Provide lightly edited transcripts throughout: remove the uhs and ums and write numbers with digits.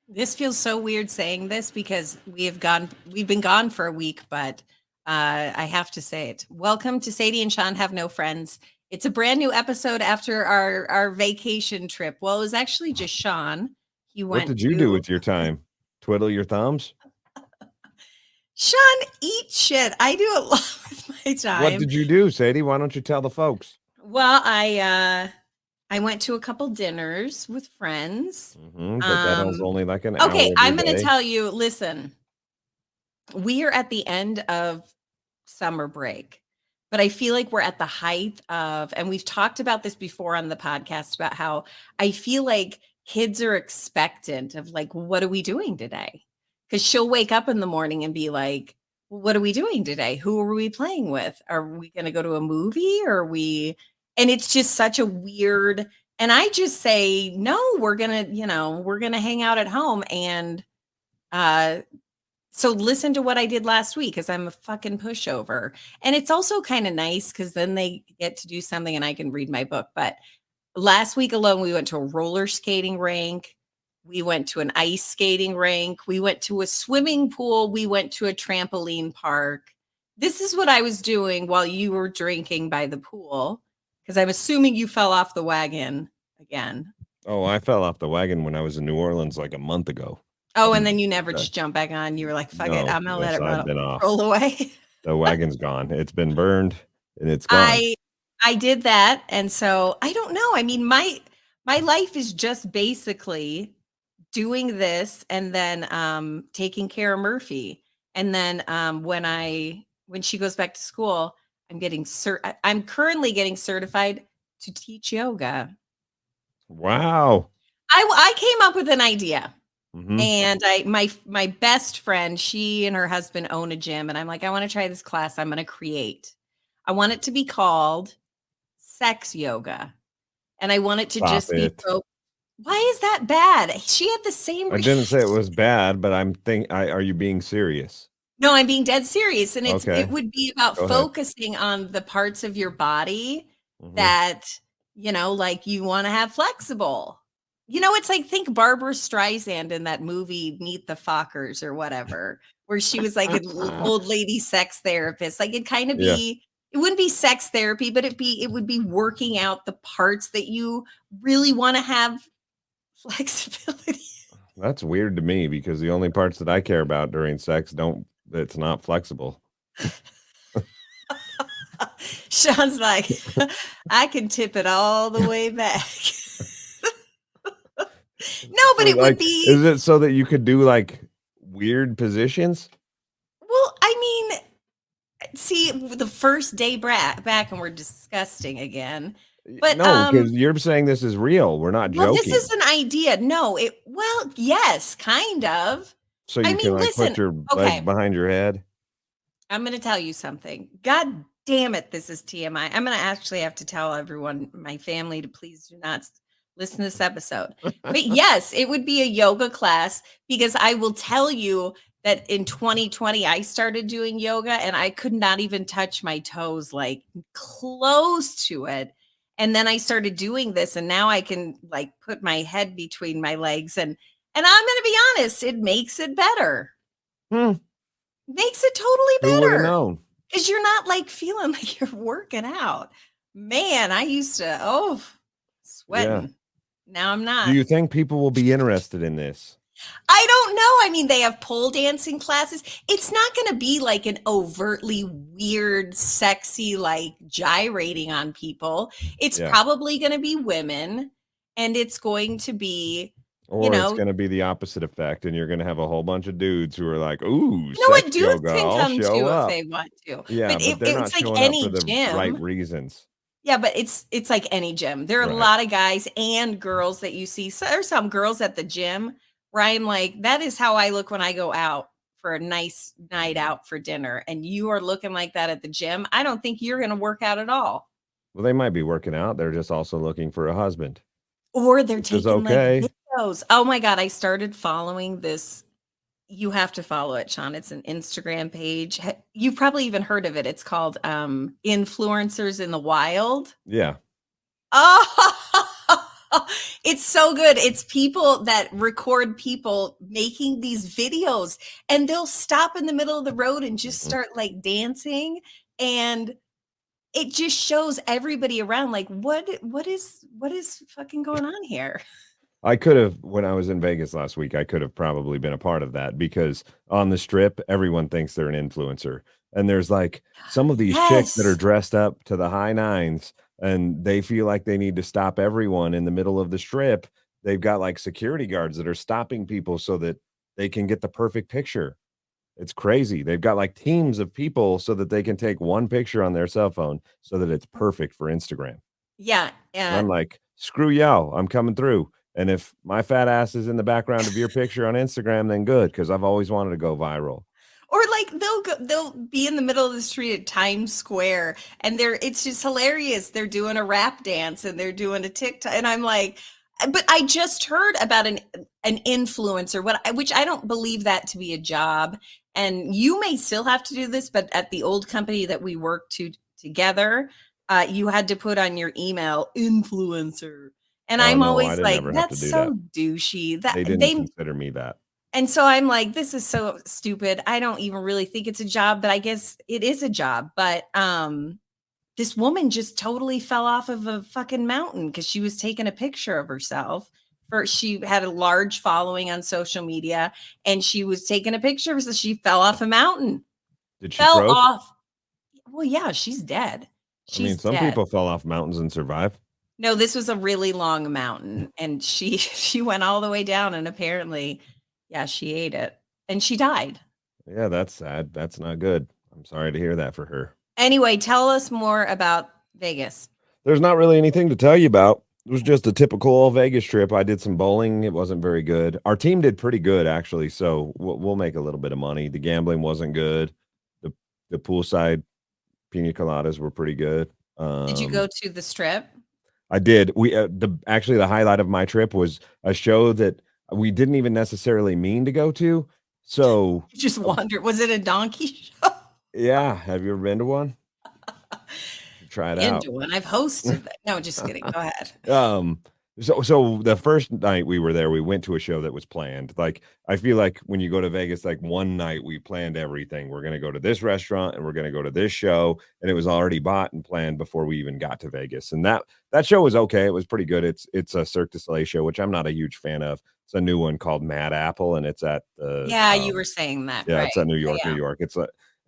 This feels so weird saying this because we've been gone for a week, but I have to say it. Welcome to Sadie and Sean Have No Friends. It's a brand new episode after our vacation trip. Well, it was actually just Sean. He What went did you do to with your time? Twiddle your thumbs? Sean, eat shit. I do a lot with my What time. did you do, Sadie? Why don't you tell the folks? Well, I went to a couple dinners with friends. But that was only like an Okay, hour of your I'm going to day. tell you, listen, we are at the end of summer break, but I feel like we're at the height of, and we've talked about this before on the podcast about how I feel like kids are expectant of like, what are we doing today? Because she'll wake up in the morning and be like, well, what are we doing today? Who are we playing with? Are we going to go to a movie? Or are we, and it's just such a weird, and I just say, no, we're going to, we're going to hang out at home. And, so listen to what I did last week because I'm a fucking pushover. And it's also kind of nice because then they get to do something and I can read my book. But last week alone, we went to a roller skating rink. We went to an ice skating rink. We went to a swimming pool. We went to a trampoline park. This is what I was doing while you were drinking by the pool because I'm assuming you fell off the wagon again. Oh, I fell off the wagon when I was in New Orleans like a month ago. Oh, and then you never just jump back on. You were like, fuck it. No, I'm going to let yes, it I've been off. roll away. The wagon's gone. It's been burned and it's gone. I did that, and so I don't know. I mean, my life is just basically doing this and then taking care of Murphy. And then when she goes back to school, I'm currently getting certified to teach yoga. Wow. I came up with an idea. Mhm. And my best friend, she and her husband own a gym, and I'm like, I want to try this class I'm going to create. I want it to be called sex yoga. And I want it to Stop just be it. why is that bad? She had the same I didn't say it was bad, but are you being serious? No, I'm being dead serious. And Okay. it would be about Go ahead. focusing on the parts of your body Mhm. that, like you want to have flexible. It's like think Barbara Streisand in that movie Meet the Fockers or whatever, where she was like an old lady sex therapist. Like it kind of Yeah. be, it wouldn't be sex therapy, but it would be working out the parts that you really want to have flexibility. That's weird to me because the only parts that I care about during sex it's not flexible. Sean's like, I can tip it all the way back. No, but it would be. Is it so that you could do like weird positions? Well, I mean, see, the first day back, and we're disgusting again. But no, because you're saying this is real. We're not joking. Well, this is an idea. No, yes, kind of. So you can listen, put your legs behind your head. I'm going to tell you something. God damn it, this is TMI. I'm going to actually have to tell everyone, my family, to please do not listen to this episode. But yes, it would be a yoga class because I will tell you that in 2020, I started doing yoga and I could not even touch my toes, like close to it. And then I started doing this and now I can like put my head between my legs and I'm going to be honest, it makes it better. Makes it totally Who would have better. known? Because you're not like feeling like you're working out. Man, I used to, sweating. Yeah. Now I'm not. Do you think people will be interested in this? I don't know. I mean, they have pole dancing classes. It's not going to be like an overtly weird, sexy, like gyrating on people. It's probably going to be women and it's going to be, or it's going to be the opposite effect, and you're going to have a whole bunch of dudes who are like, "Ooh, what dudes yoga, can I'll come show to up if they want to." Yeah, but they're not like showing any up for the gym. right reasons. Yeah, but it's like any gym. There are a lot of guys and girls that you see. So there's some girls at the gym where I'm like, that is how I look when I go out for a nice night out for dinner. And you are looking like that at the gym. I don't think you're going to work out at all. Well, they might be working out. They're just also looking for a husband. Or they're taking like videos. Oh my God, I started following this. You have to follow it, Sean. It's an Instagram page. You've probably even heard of it. It's called Influencers in the Wild. Yeah. Oh, It's so good. It's people that record people making these videos, and they'll stop in the middle of the road and just Mhm. start like dancing, and it just shows everybody around like what is fucking going on here? I could have, when I was in Vegas last week, I could have probably been a part of that because on the strip, everyone thinks they're an influencer. And there's like some of these chicks that are Yes. dressed up to the high nines and they feel like they need to stop everyone in the middle of the strip. They've got like security guards that are stopping people so that they can get the perfect picture. It's crazy. They've got like teams of people so that they can take one picture on their cell phone so that it's perfect for Instagram. Yeah, And I'm like, "Screw y'all, I'm coming through, and if my fat ass is in the background of your picture on Instagram, then good, because 'cause I've always wanted to go viral." or like they'll be in the middle of the street at Times Square, and it's just hilarious. They're doing a rap dance and they're doing a TikTok, and I'm like, but I just heard about an influencer, which I don't believe that to be a job. And you may still have to do this, but at the old company that we worked together, you had to put on your email influencer. And Oh, I'm no, I always didn't like, ever have to that's do that. so douchey. That They didn't they consider me that. and so I'm like, this is so stupid. I don't even really think it's a job, but I guess it is a job. But this woman just totally fell off of a fucking mountain because she was taking a picture of herself. She had a large following on social media, and she was taking a picture of herself. She fell off a mountain. Did she Fell croak? off. Well, yeah, she's dead. I mean, She's some dead. people fell off mountains and survive. No, this was a really long mountain, and she she went all the way down, and apparently, yeah, she ate it, and she died. Yeah, that's sad. That's not good. I'm sorry to hear that for her. Anyway, tell us more about Vegas. There's not really anything to tell you about. It was just a typical Vegas trip. I did some bowling. It wasn't very good. Our team did pretty good actually, so we'll make a little bit of money. The gambling wasn't good. The the poolside pina coladas were pretty good. Did you go to the Strip? I did. The highlight of my trip was a show that we didn't even necessarily mean to go to. So, You just uh, wondered, was it a donkey show? yeah, have you ever been to one? You should try it Been out. to one. I've hosted that. No, just kidding. Go ahead. Um, so the first night we were there, we went to a show that was planned. Like I feel like when you go to Vegas, like one night we planned everything. We're gonna go to this restaurant and we're gonna go to this show, and it was already bought and planned before we even got to Vegas. And that show was okay. It was pretty good. It's a Cirque du Soleil show, which I'm not a huge fan of. It's a new one called Mad Apple, and it's at the Yeah, you were saying that, yeah, right. it's at New Yeah, York, New yeah. York.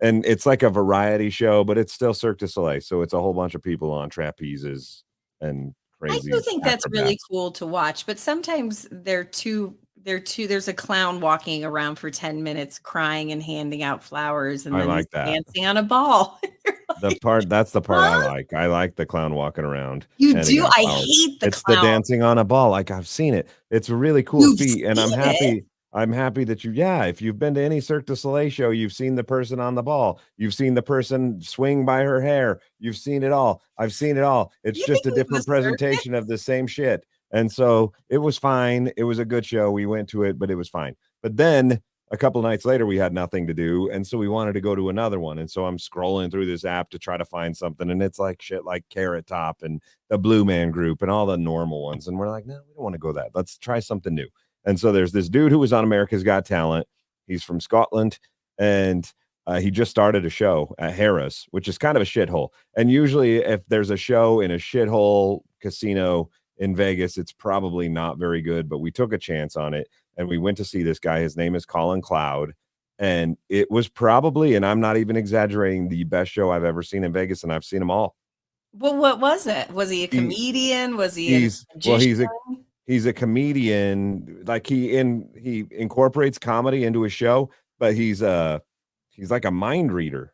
It's like a variety show, but it's still Cirque du Soleil. So it's a whole bunch of people on trapezes and I do crazy think that's really acrobats. cool to watch, but sometimes they're too there's a clown walking around for 10 minutes crying and handing out flowers, and I then he's like that. dancing on a ball. You're like, That's the part I "Huh? like. I like the clown walking around You handing do? out I flowers. hate the It's the clown. dancing on a ball, like, I've seen it. It's a really cool You've feat, and seen it? I'm happy that yeah, if you've been to any Cirque du Soleil show, you've seen the person on the ball. You've seen the person swing by her hair. You've seen it all. I've seen it all. It's You think just a it was different the circus? presentation of the same shit, and so, it was fine. It was a good show. We went to it, but it was fine. But then a couple nights later we had nothing to do, and so we wanted to go to another one, and so I'm scrolling through this app to try to find something, and it's like shit like Carrot Top and the Blue Man Group and all the normal ones, and we're like, no, we don't want to go that, let's try something new. And so there's this dude who was on America's Got Talent. He's from Scotland, and he just started a show at Harris, which is kind of a shithole. And usually if there's a show in a shithole casino in Vegas, it's probably not very good, but we took a chance on it and we went to see this guy. His name is Colin Cloud. And it was probably, and I'm not even exaggerating, the best show I've ever seen in Vegas, and I've seen them all. Well, what was it? Was he a He comedian? Was he a he's well, magician? he's a comedian. Like he incorporates comedy into his show, but he's like a mind reader.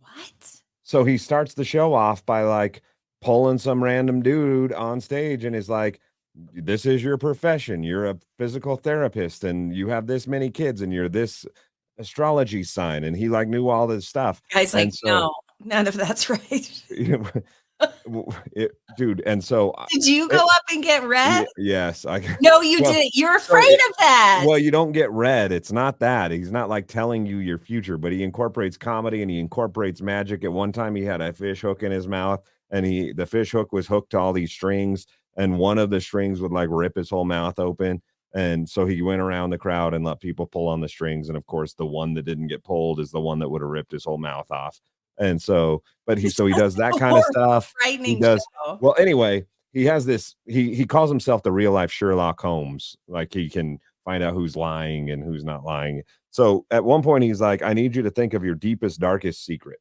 What? So he starts the show off by like pulling some random dude on stage and is like, this is your profession. You're a physical therapist and you have this many kids and you're this astrology sign. And he like knew all this stuff. Guy's like, And so, "No, none of that's right." dude, and so Did you go it, up and get red? yes, I No, you well, didn't. You're so afraid of that. well, you don't get red. It's not that. He's not like telling you your future, but he incorporates comedy and he incorporates magic. At one time, he had a fish hook in his mouth, and the fish hook was hooked to all these strings, and one of the strings would like rip his whole mouth open. And so he went around the crowd and let people pull on the strings. And of course, the one that didn't get pulled is the one that would have ripped his whole mouth off. And so, but he This so he sounds does like that a kind of horrible, stuff. He frightening does show. well. Anyway, he has this. He calls himself the real life Sherlock Holmes. Like he can find out who's lying and who's not lying. So at one point, he's like, "I need you to think of your deepest, darkest secret."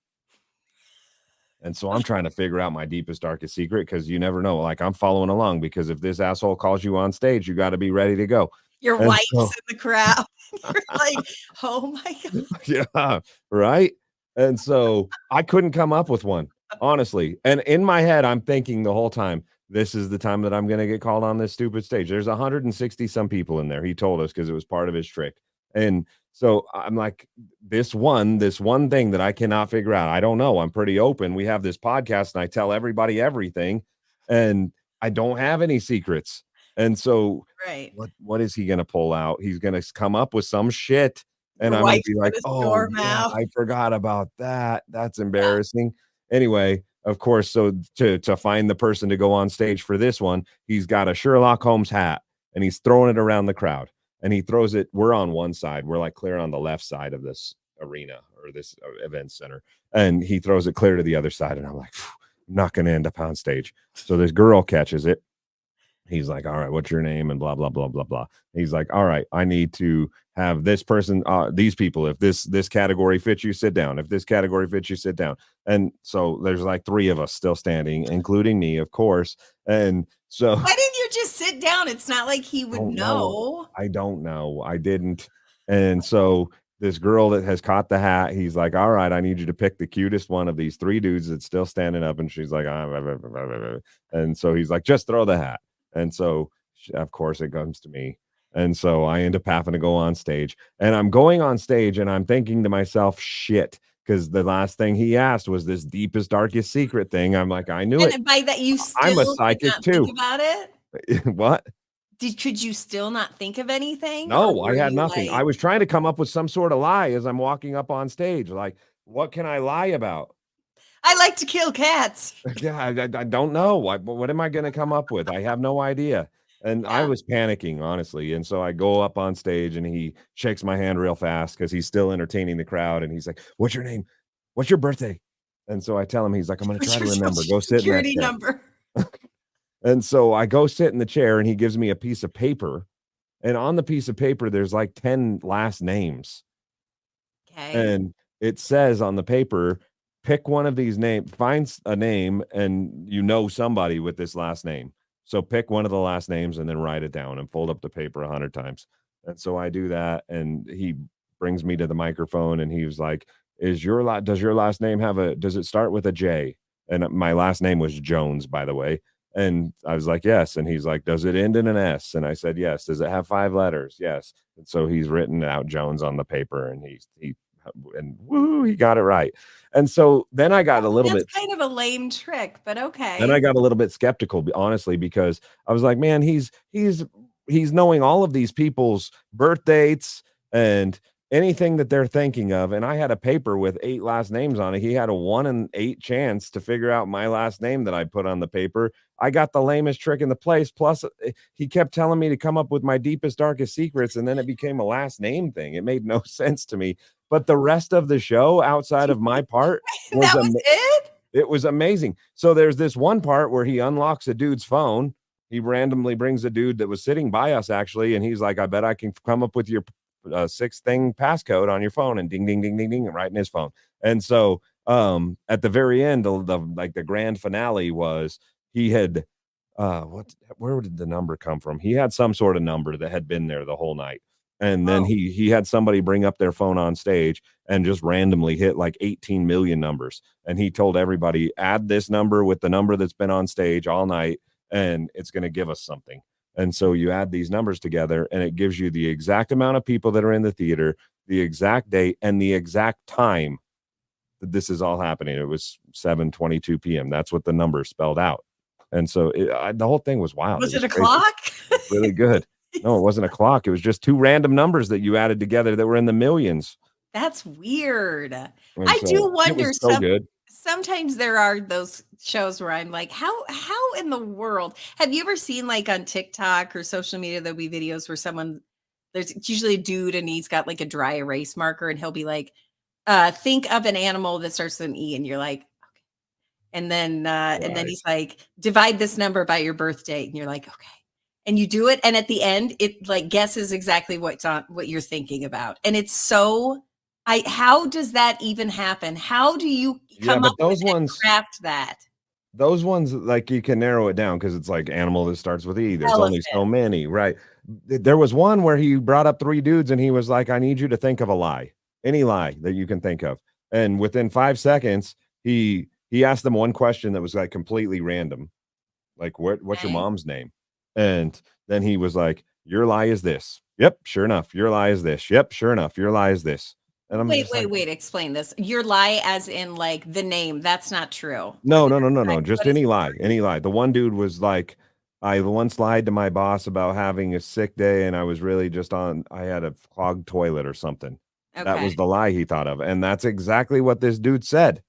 And so I'm trying to figure out my deepest, darkest secret because you never know. Like I'm following along because if this asshole calls you on stage, you got to be ready to go. Your And wife's so, in the crowd. You're like, oh my God. yeah, right. And so I couldn't come up with one, honestly. And in my head, I'm thinking the whole time, this is the time that I'm going to get called on this stupid stage. There's 160 some people in there. He told us because it was part of his trick. And so I'm like, this one thing that I cannot figure out. I don't know. I'm pretty open. We have this podcast and I tell everybody everything, and I don't have any secrets. And so Right. what is he going to pull out? He's going to come up with some shit. And Your I'm going to wife's be like, gonna oh, storm yeah, out. I forgot about that. That's Yeah. embarrassing. Anyway, of course, so to find the person to go on stage for this one, he's got a Sherlock Holmes hat and he's throwing it around the crowd. And he throws it. We're on one side. We're like clear on the left side of this arena or this event center. And he throws it clear to the other side. And I'm like, I'm not going to end up on stage. So this girl catches it. He's like, all right, what's your name? And blah, blah, blah, blah, blah. He's like, all right, I need to have this person, these people, if this category fits you, sit down. If this category fits you, sit down. And so there's like 3 of us still standing, including me, of course. And so why didn't you just sit down? It's not like he would know. I don't know. I didn't. And so this girl that has caught the hat, he's like, all right, I need you to pick the cutest one of these 3 dudes that's still standing up. And she's like, and so he's like, just throw the hat. And so, of course, it comes to me. And so I end up having to go on stage. And I'm going on stage and I'm thinking to myself, shit, because the last thing he asked was this deepest, darkest secret thing. I'm like, I knew it. And by that, you still I'm a did psychic not too. think about it? What? Could you still not think of anything? No, Or I were had you nothing. like, I was trying to come up with some sort of lie as I'm walking up on stage. Like, what can I lie about? I like to kill cats. Yeah, I don't know. What am I going to come up with? I have no idea. And I Yeah. was panicking, honestly. And so I go up on stage and he shakes my hand real fast because he's still entertaining the crowd. And he's like, what's your name? What's your birthday? And so I tell him, he's like, I'm going to What's try to your remember. social Go sit in that security chair. number? And so I go sit in the chair and he gives me a piece of paper. And on the piece of paper, there's like 10 last names. Okay. And it says on the paper, pick one of these names, find a name, and you know somebody with this last name. So pick one of the last names and then write it down and fold up the paper 100 times. And so I do that, and he brings me to the microphone, and he was like, does your last name does it start with a J? And my last name was Jones, by the way. And I was like, yes. And he's like, does it end in an S? And I said, yes. Does it have 5 letters? Yes. And so he's written out Jones on the paper, and he got it right. And so then I got a little bit. That's kind of a lame trick, but okay. Then I got a little bit skeptical, honestly, because I was like, man, he's knowing all of these people's birth dates and anything that they're thinking of. And I had a paper with 8 last names on it. He had a 1 in 8 chance to figure out my last name that I put on the paper. I got the lamest trick in the place. Plus, he kept telling me to come up with my deepest, darkest secrets. And then it became a last name thing. It made no sense to me. But the rest of the show outside of my part that was it? It was amazing. So there's this one part where he unlocks a dude's phone. He randomly brings a dude that was sitting by us, actually. And he's like, I bet I can come up with your 6-thing passcode on your phone, and ding, ding, ding, ding, ding, right in his phone. And so at the very end, the grand finale was he had where did the number come from? He had some sort of number that had been there the whole night. And then he had somebody bring up their phone on stage and just randomly hit like 18 million numbers. And he told everybody, add this number with the number that's been on stage all night, and it's going to give us something. And so you add these numbers together, and it gives you the exact amount of people that are in the theater, the exact date, and the exact time that this is all happening. It was 7:22 p.m. That's what the number spelled out. And so the whole thing was wild. Was it a crazy. clock? It was really good. No, it wasn't a clock. It was just 2 random numbers that you added together that were in the millions. That's weird. And I so do it wonder was so good. Sometimes there are those shows where I'm like, how in the world have you ever seen like on TikTok or social media there'll be videos where someone there's it's usually a dude and he's got like a dry erase marker and he'll be like, think of an animal that starts with an E, and you're like, and then Right. he's like, divide this number by your birth date, and you're like, okay. And you do it, and at the end, it like guesses exactly what's on what you're thinking about. And it's so I how does that even happen? How do you Yeah, come up but with and craft that? those ones, like, you can narrow it down because it's like animal that starts with E. There's only Elephant. so many, right? There was one where he brought up 3 dudes and he was like, "I need you to think of a lie, any lie that you can think of." And within 5 seconds, he asked them one question that was, like, completely random, like, "What's your Okay. mom's name?" And then he was like, "Your lie is this." "Yep, sure enough. Your lie is this." "Yep, sure enough. Your lie is this." And I'm Wait, just wait, like, wait, explain this. Your lie as in like the name, that's not true. Or no, the no, no, no, right, no, just what is any lie, any lie. The one dude was like, I once lied to my boss about having a sick day, and I was really just I had a clogged toilet or something. That okay. was the lie he thought of, and that's exactly what this dude said,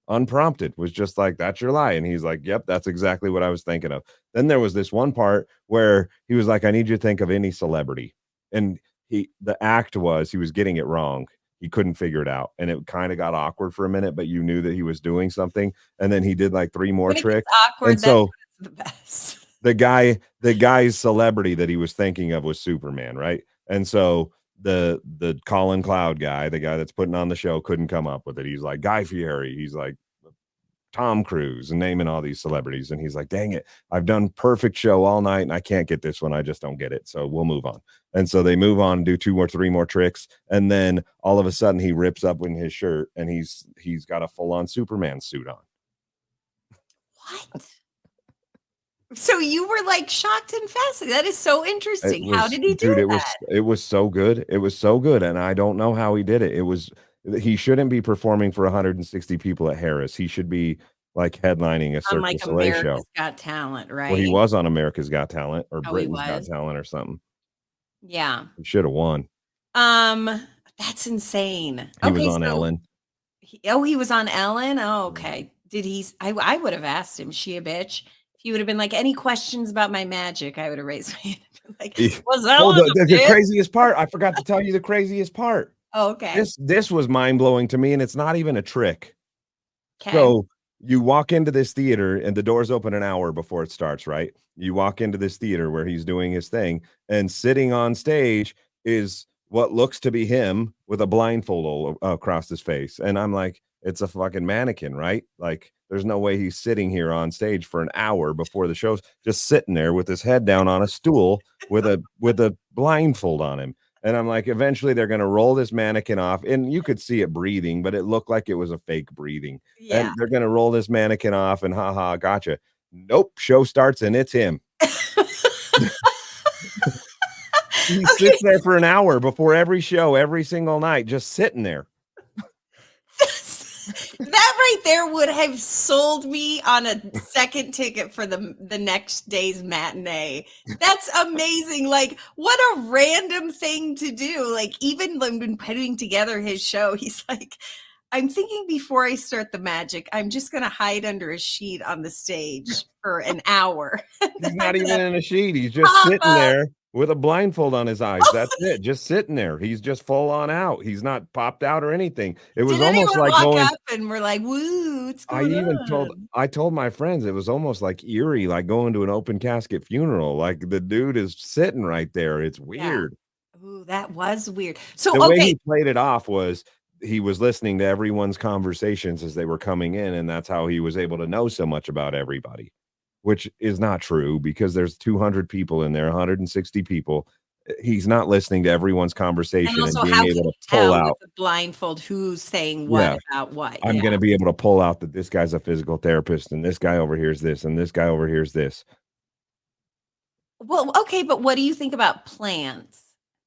unprompted, was just like, "That's your lie," and he's like, "Yep, that's exactly what I was thinking of." Then there was this one part where he was like, "I need you to think of any celebrity," and the act was he was getting it wrong. He couldn't figure it out, and it kinda got awkward for a minute, but you knew that he was doing something, and then he did, like, 3 more When it gets tricks, and awkward, that's so when it's the best. the guy's celebrity that he was thinking of was Superman, right? And so the Colin Cloud guy, the guy that's putting on the show, couldn't come up with it. He's like Guy Fieri, he's like Tom Cruise, and naming all these celebrities. And he's like, dang it, I've done perfect show all night and I can't get this one. I just don't get it. So we'll move on. And so they move on, do 2 or 3 more tricks. And then all of a sudden he rips up in his shirt and he's got a full-on Superman suit on. What? So you were like shocked and fascinated. That is so It interesting. How was did he dude, do that? it was so good. It was so good, and I don't know how he did it. It was he shouldn't be performing for 160 people at Harris. He should be, like, headlining a On Cirque like du Soleil show. America's Got Talent, Well, he right? was on America's Got Talent or Oh, he Britain's Got was? Talent or something. Yeah. He shoulda won. Um, that's insane. He was Okay, on so Ellen. he was on Ellen? Oh, Mhm. okay. Did he s I would have asked him, "She a bitch?" He would have been like, "Any questions about my magic?" I would have raised my hand and been like, He "Was Oh, Ellen the a bitch?" craziest part, I forgot to tell you the craziest part. Oh, okay. This was mind-blowing to me, and it's not even a trick. 'Kay. So you walk into this theater and the doors open an hour before it starts, right? You walk into this theater where he's doing his thing, and sitting on stage is what looks to be him with a blindfold across his face. And I'm like, it's a fucking mannequin, right? Like, there's no way he's sitting here on stage for an hour before the show's just sitting there with his head down on a stool with a blindfold on him. And I'm like, eventually they're gonna roll this mannequin off, and you could see it breathing, but it looked like it was a fake breathing. Yeah. And they're gonna roll this mannequin off and haha, gotcha. Nope, show starts and it's him. He sits Okay. there for an hour before every show, every single night, just sitting there. That right there would have sold me on a second ticket for the next day's matinee. That's amazing. Like, what a random thing to do. Like, even when putting together his show, he's like, I'm thinking before I start the magic, I'm just gonna hide under a sheet on the stage for an hour. And then He's I'm not even gonna in a sheet. He's just pop sitting up. there with a blindfold on his eyes. That's it. Just sitting there. He's just full on out. He's not popped out or anything. It was Did almost anyone like walk going up and we're like, woo, what's I going even told on? I told my friends it was almost like eerie, like going to an open casket funeral. Like the dude is sitting right there. It's Yeah. weird. Ooh, that was weird. So, The way okay, he played it off was he was listening to everyone's conversations as they were coming in, and that's how he was able to know so much about everybody, which is not true because there's 200 people in there, 160 people. He's not listening to everyone's and conversation and also, being how can able you to pull tell with out, the blindfold who's saying what yeah, about what? I'm Yeah. gonna be able to pull out that this guy's a physical therapist and this guy overhears this and this guy overhears this. Well, okay, but what do you think about plants?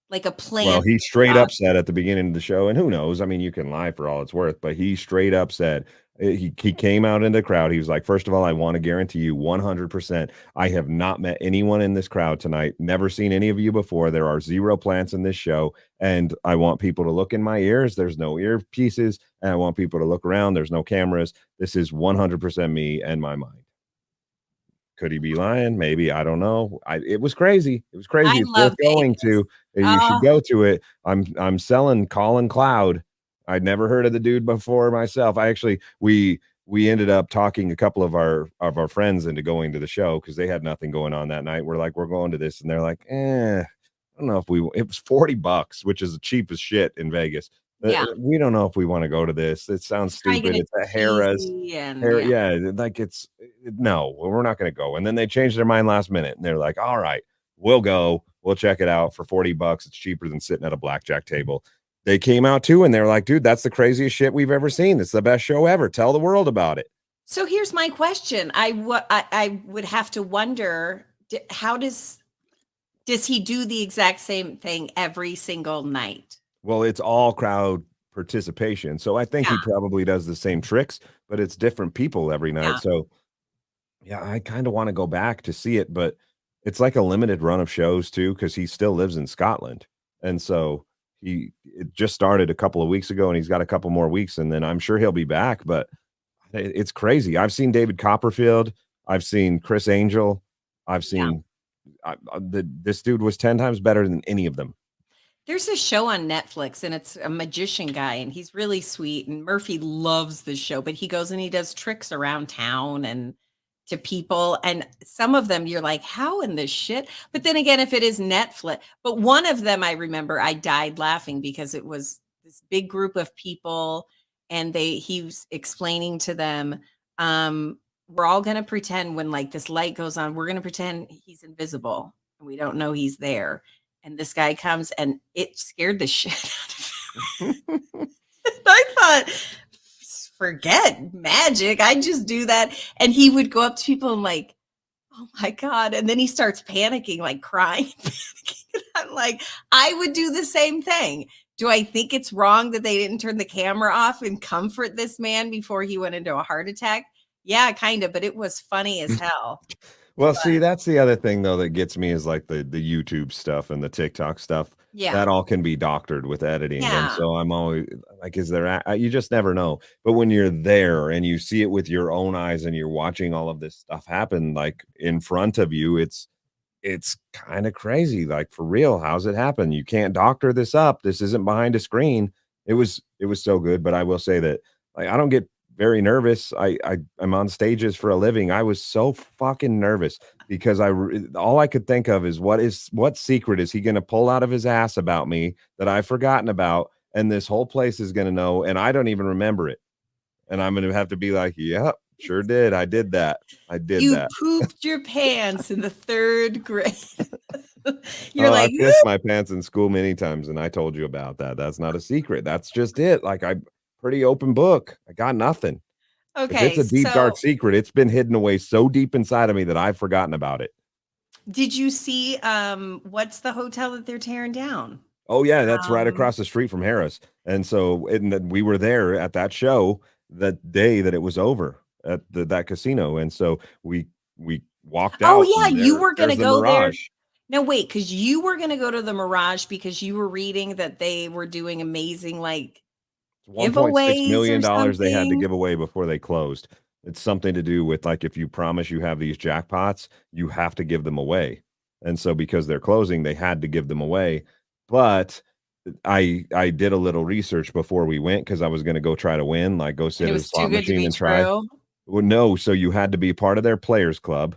like a Well, plant. he straight up said at the beginning of the show, and who knows? I mean, you can lie for all it's worth, but he straight up said he came out in the crowd. He was like, first of all, I want to guarantee you 100%. I have not met anyone in this crowd tonight. Never seen any of you before. There are zero plants in this show, and I want people to look in my ears. There's no earpieces, and I want people to look around. There's no cameras. This is 100% me and my mind. Could he be lying? Maybe. I don't know. It was crazy. It was I crazy. It's worth love going Vegas. to. You should Oh, go to it. I'm selling Colin Cloud. I'd never heard of the dude before myself. I actually we ended up talking a couple of our friends into going to the show because they had nothing going on that night. We're like, we're going to this, and they're like, I don't know if we. It was $40, which is the cheapest shit in Vegas. yeah. We don't know if we want to go to this. It sounds It's probably stupid. gonna It's a be Harrah's. cheesy and yeah. Yeah, like it's no, we're not going to go. And then they changed their mind last minute, and they're like, "All right, we'll go. We'll check it out for $40. It's cheaper than sitting at a blackjack table." They came out too, and they're like, "Dude, that's the craziest shit we've ever seen. It's the best show ever. Tell the world about it." So here's my question. I would have to wonder how does he do the exact same thing every single night? Well, it's all crowd participation, so I think Yeah, he probably does the same tricks, but it's different people every night. yeah. So yeah, I kind of want to go back to see it, but it's like a limited run of shows too, because he still lives in Scotland. And so it just started a couple of weeks ago and he's got a couple more weeks and then I'm sure he'll be back. But it's crazy. I've seen David Copperfield, I've seen Chris Angel, I've Yeah. seen this dude was 10 times better than any of them. There's a show on Netflix and it's a magician guy and he's really sweet and Murphy loves the show, but he goes and he does tricks around town and to people and some of them you're like, "How in this shit?" But then again, if it is Netflix, but one of them I remember I died laughing because it was this big group of people and he was explaining to them, we're all going to pretend when like this light goes on, we're going to pretend he's invisible and we don't know he's there and this guy comes and it scared the shit out of him. I thought, forget magic. I just do that. And he would go up to people and like, oh my God. And then he starts panicking, like crying. Panicking. I'm like, I would do the same thing. Do I think it's wrong that they didn't turn the camera off and comfort this man before he went into a heart attack? Yeah, kind of, but it was funny as hell. Well, But see, that's the other thing though that gets me is like the YouTube stuff and the TikTok stuff. yeah. That all can be doctored with editing, and Yeah. so I'm always like, is there? You just never know. But when you're there and you see it with your own eyes and you're watching all of this stuff happen, like in front of you, it's kind of crazy. Like for real, how's it happen? You can't doctor this up. This isn't behind a screen. It was so good, but I will say that like I don't get very nervous. I'm on stages for a living. I was so fucking nervous because all I could think of is what secret is he going to pull out of his ass about me that I've forgotten about, and this whole place is going to know, and I don't even remember it, and I'm going to have to be like, yep, sure did. I did that. I did You that. pooped your pants in the 3rd grade. You're Oh, I like, pissed my pants in school many times, and I told you about that. That's not a secret. That's just it. Like I pretty open book. I got nothing. If it's okay, a deep dark so secret, it's been hidden away so deep inside of me that I've forgotten about it. did you see, what's the hotel that they're tearing down? Oh yeah, that's right Um, across the street from Harris. And so we were there at that show that day that it was over at that casino. And so we walked oh, out yeah, and you were there's gonna the go there. Mirage. No, wait, because you were gonna go to the Mirage because you were reading that they were doing amazing, like, It's $1.6 giveaways or million dollars they had to something? give away before they closed. It's something to do with like if you promise you have these jackpots, you have to give them away. And so because they're closing, they had to give them away. But I did a little research before we went because I was going to go try to win, like go And sit it at a was too slot good to machine be and try. true? Well, no, so you had to be part of their players club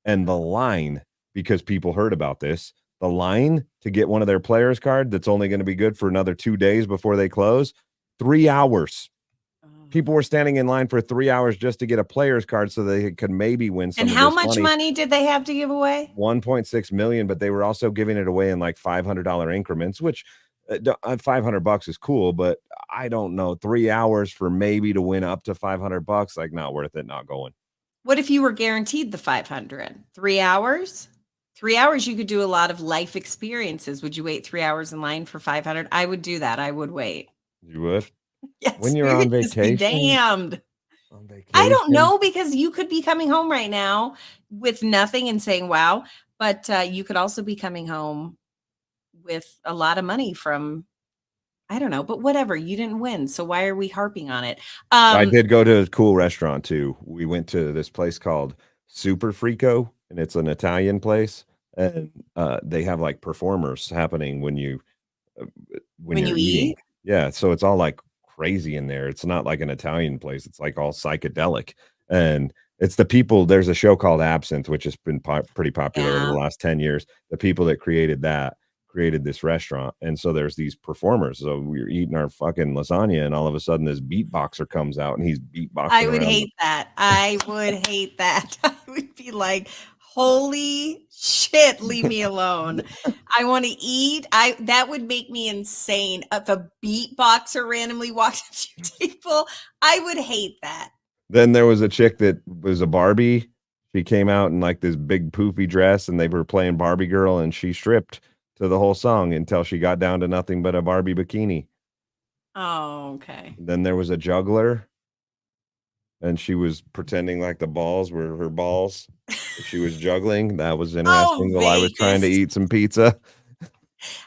and the line because people heard about this. The line to get one of their players card that's only going to be good for another 2 days before they close, 3 hours. People were standing in line for 3 hours just to get a player's card so they could maybe win And some of how this much money. money did they have to give away? 1.6 million, but they were also giving it away in like $500 increments, which $500 is cool, but I don't know, 3 hours for maybe to win up to $500, like not worth it, not going. What if you were guaranteed the 500? 3 hours? 3 hours, you could do a lot of life experiences. Would you wait 3 hours in line for 500? I would do that. I would wait. You would? Yeah, When you're on experiences be vacation? damned. On I don't vacation? know because you could be coming home right now with nothing and saying, "Wow," but, you could also be coming home with a lot of money from I don't know, but whatever, you didn't win, so why are we harping on it? I Um, did go to a cool restaurant too. We went to this place called Super Frico, and it's an Italian place, and, they have, like, performers happening uh, when when you're you eating. eat? Yeah, so it's all, like, crazy in there. It's not like an Italian place, it's, like, all psychedelic, and it's the people there's a show called Absinthe, which has been pretty popular over the Yeah. last 10 years. The people that created that created this restaurant, and so there's these performers. So we were eating our fucking lasagna, and all of a sudden this beatboxer comes out, and he's I beatboxing would around. hate that. I would hate that. I would be like, "Holy shit, leave me alone. I wanna eat." I that would make me insane if a beatboxer randomly walked up to your table. I would hate that. Then there was a chick that was a Barbie. She came out in, like, this big poofy dress, and they were playing Barbie girl, and she stripped to the whole song until she got down to nothing but a Barbie bikini. Oh, okay. Then there was a juggler, and she was pretending like the balls were her balls. She was juggling. That was Oh, interesting while I was trying to Vegas. eat some pizza.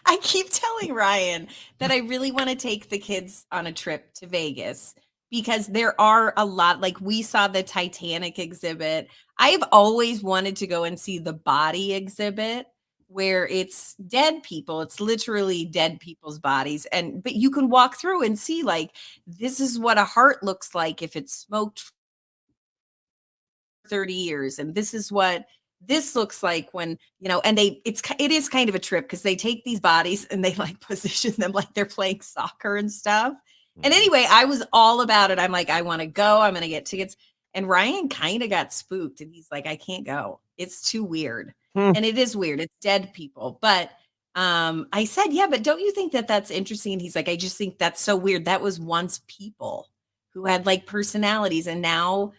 I keep telling Ryan that I really want to take the kids on a trip to Vegas because there are a lot, like we saw the Titanic exhibit. I've always wanted to go and see the body exhibit where it's dead people. It's literally dead people's bodies. And but you can walk through and see like this is what a heart looks like if it's smoked 30 years and this is what this looks like when and it is kind of a trip because they take these bodies and they like position them like they're playing soccer and stuff. And Mhm. anyway, I was all about it. I'm like, I want to go, I'm going to get tickets. And Ryan kind of got spooked and he's like, I can't go, it's too weird. Hmm. And it is weird, it's dead people. But I said, yeah, but don't you think that that's interesting? And he's like, I just think that's so weird. That was once people who had like personalities and now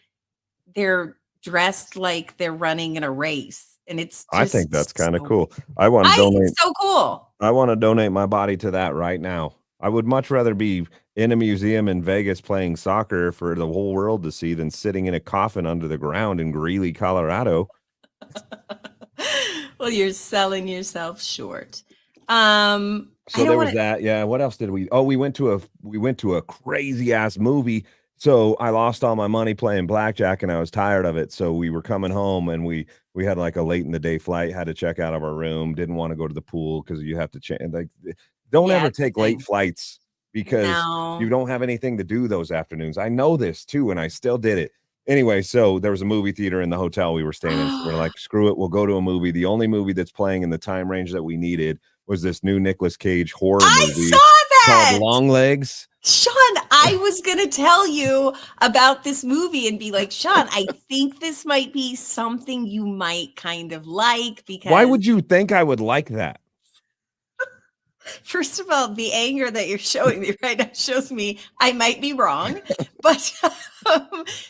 they're dressed like they're running in a race, and it's I think just that's kinda so weird. cool. I wanna It's donate so cool. I wanna donate my body to that right now. I would much rather be in a museum in Vegas playing soccer for the whole world to see than sitting in a coffin under the ground in Greeley, Colorado. Well, you're selling yourself short. I So don't there was wanna that. Yeah, what else did we Oh, we went to a crazy ass movie. So I lost all my money playing blackjack and I was tired of it. So we were coming home and we had like a late in the day flight, had to check out of our room, didn't want to go to the pool because you have to change like don't yeah, ever it's a take late thing. flights because you No. don't have anything to do those afternoons. I know this too, and I still did it. Anyway, so there was a movie theater in the hotel we were staying in. So we're like, screw it, we'll go to a movie. The only movie that's playing in the time range that we needed was this new Nicolas Cage horror I movie saw called that! Long Legs. Sean, I was gonna tell you about this movie and be like, "Sean, I think this might be something you might kind of like Why because" would you think I would like that? First of all, the anger that you're showing me right now shows me I might be wrong. But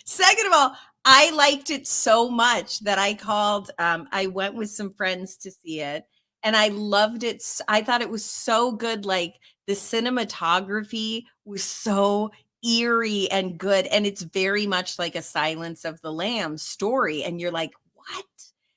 second of all, I liked it so much that I went with some friends to see it and I loved it. I thought it was so good. Like the cinematography was so eerie and good. And it's very much like a Silence of the Lambs story. And you're like, what?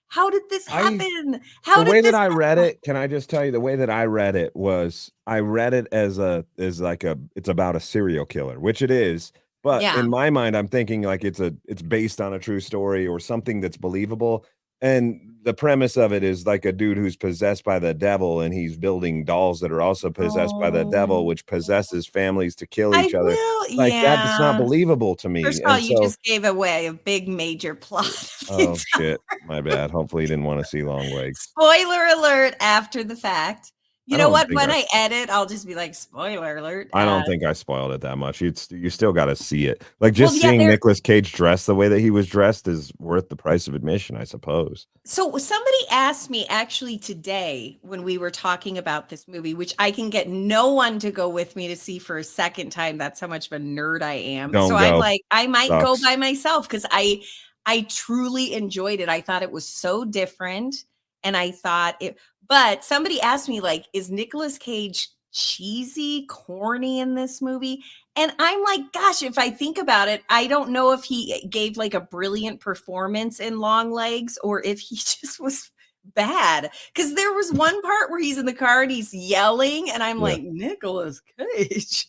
How did this I happen? The How did way that this I read happen? it, can I just tell you the way that I read it was I read it as like it's about a serial killer, which it is. But Yeah. in my mind, I'm thinking like it's based on a true story or something that's believable. And the premise of it is like a dude who's possessed by the devil and he's building dolls that are also possessed by the devil, Oh, which possesses families to kill I each other. will Like that's not yeah. believable to First me. of all, And you so, just gave away a big major plot of the oh entire shit, my bad. Hopefully you didn't want to see Long Legs. spoiler alert after the fact. You I know don't what? think When I edit, I'll just be like, "Spoiler alert." I don't think I spoiled it that much. You still gotta see it. Like, Well, just yeah, seeing there Nicolas Cage dressed the way that he was dressed is worth the price of admission, I suppose. so somebody asked me actually today when we were talking about this movie, which I can get no one to go with me to see for a second time. That's how much of a nerd I am. So Don't I'm go. like, I might go Sucks. by myself because I truly enjoyed it. I thought it was so different. and I thought it. But somebody asked me, like, is Nicolas Cage cheesy, corny in this movie? And I'm like, gosh, if I think about it, I don't know if he gave like a brilliant performance in Long Legs or if he just was bad. Because there was one part where he's in the car and he's yelling, and I'm Yeah. like, Nicolas Cage,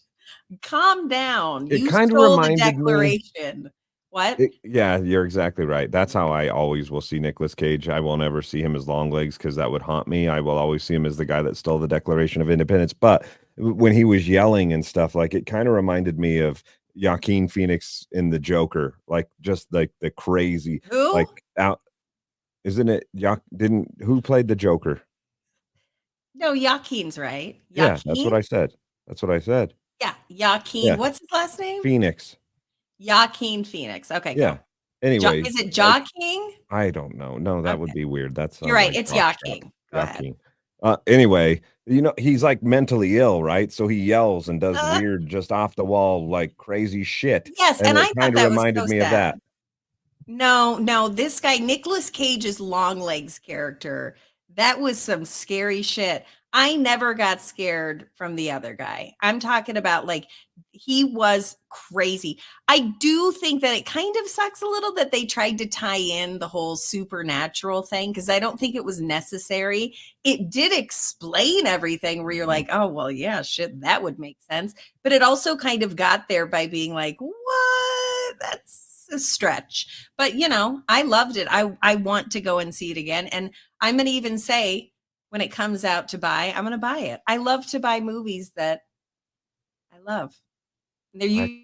calm down. It You kind of stole the reminded me. Declaration. What? Yeah, you're exactly right. That's how I always will see Nicolas Cage. I will never see him as Long Legs because that would haunt me. I will always see him as the guy that stole the Declaration of Independence. But when he was yelling and stuff, like it kind of reminded me of Joaquin Phoenix in The Joker, like just like the crazy, Who? like out. Isn't it? Didn't who played the Joker? No, Joaquin's right. Yeah, that's what Joaquin? I said. That's what I said. Yeah, Joaquin. Yeah, What's his last name? Phoenix. Joaquin Phoenix. Okay, Yeah. go. Anyway, Is it like Joaquin? I don't know. No, that would Okay. be weird. That You're sounds right. like It's jockstrap. Joaquin. Go ahead. Jockey. Anyway, he's like mentally ill, right? So he yells and does Uh, weird, just off the wall, like crazy shit. yes, And and it I thought kind of that was reminded so me of sad. that. No, no, this guy, Nicolas Cage's long legs character, that was some scary shit. I never got scared from the other guy. I'm talking about like he was crazy. I do think that it kind of sucks a little that they tried to tie in the whole supernatural thing because I don't think it was necessary. It did explain everything where you're like, oh, well, yeah, shit, that would make sense. But it also kind of got there by being like, what? That's a stretch. But I loved it. I want to go and see it again. And I'm going to even say when it comes out to buy, I'm going to buy it. I love to buy movies that I love. They're I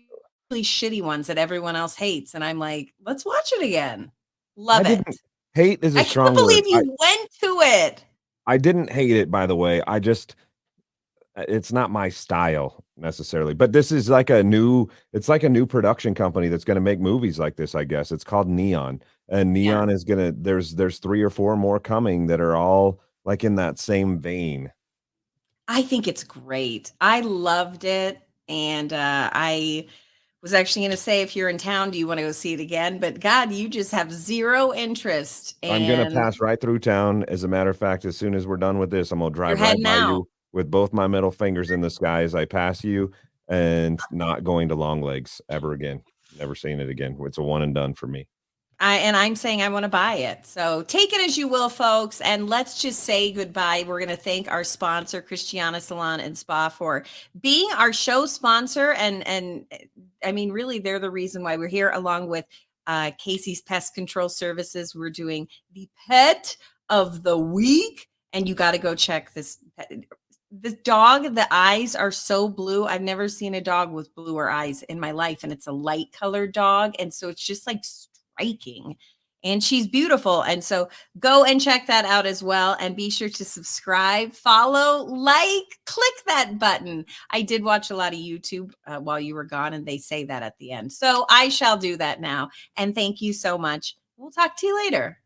usually shitty ones that everyone else hates. And I'm like, let's watch it again. I Love it. didn't hate is a I can't strong word. believe you went to it. I didn't hate it, by the way. I just it's not my style necessarily. But this is like it's like a new production company that's going to make movies like this, I guess. It's called Neon. And Yeah. Neon is going to there's 3 or 4 more coming that are all like in that same vein. I think it's great. I loved it. And I was actually going to say, if you're in town, do you want to go see it again? But God, you just have zero interest. I'm gonna And pass right through town. As a matter of fact, as soon as we're done with this, I'm gonna you're drive right heading by out. you with both my middle fingers in the sky as I pass you, and not going to Long Legs ever again. Never seeing it again. It's a one and done for me. I'm saying I want to buy it. So take it as you will, folks. And let's just say goodbye. We're going to thank our sponsor, Christiana Salon and Spa, for being our show sponsor. And I mean, really, they're the reason why we're here, along with Casey's Pest Control Services. We're doing the Pet of the Week. And you got to go check this. This dog, the eyes are so blue. I've never seen a dog with bluer eyes in my life. And it's a light colored dog. And so it's just like striking. And she's beautiful. And so go and check that out as well. And be sure to subscribe, follow, like, click that button. I did watch a lot of YouTube while you were gone, and they say that at the end. So I shall do that now. And thank you so much. We'll talk to you later.